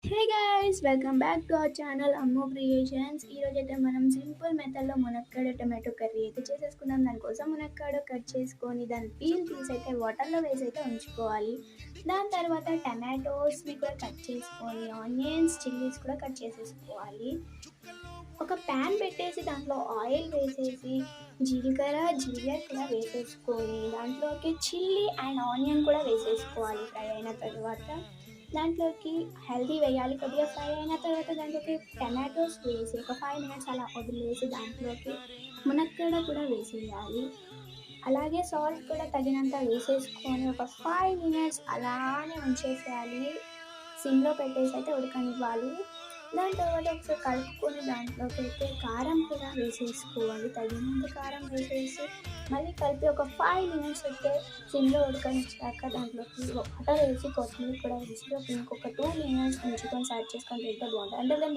Hey guys welcome back to our channel అమ్మో creations. ఈరోజు అయితే మనం సింపుల్ మెథడ్లో మునక్కాడ టమాటో కర్రీ అయితే చేసేసుకుందాం. దానికోసం మునక్కాడ కట్ చేసుకొని దాని పీల్ తీసి అయితే వాటర్లో వేసి అయితే ఉంచుకోవాలి. దాని తర్వాత టమాటోస్ని కూడా కట్ చేసుకొని ఆనియన్స్ చిల్లీస్ కూడా కట్ చేసేసుకోవాలి. ఒక ప్యాన్ పెట్టేసి దాంట్లో ఆయిల్ వేసేసి జీలకర్ర కూడా వేసేసుకొని దాంట్లోకి చిల్లీ అండ్ ఆనియన్ కూడా వేసేసుకోవాలి. ఫ్రై అయిన తర్వాత దాంట్లోకి హల్దీ వేయాలి. కొద్దిగా ఫ్రై అయిన తర్వాత దాంట్లోకి టమాటోస్ వేసి ఒక 5 మినిట్స్ అలా వదిలేసి దాంట్లోకి మునక్కాడ కూడా వేసేయాలి. అలాగే సాల్ట్ కూడా తగినంత వేసేసుకొని ఒక 5 మినిట్స్ అలానే ఉంచేసేయాలి. సిమ్లో పెట్టేసి అయితే ఉడకనివ్వాలి. దాని తర్వాత ఒకసారి కలుపుకొని దాంట్లోకి అయితే కారం కూడా వేసేసుకోవాలి. తగినంత కారం వేసేసి మళ్ళీ కలిపి ఒక 5 మినిట్స్ అయితే సిమ్లో ఉడకనిచ్చాక దాంట్లోకి వాటర్ వేసి కొత్తిమీర కూడా వేసి ఇంకొక 2 మినిట్స్ ఉంచుకొని సర్వ్ చేసుకొని తింటే బాగుంటుంది. అంటే దాని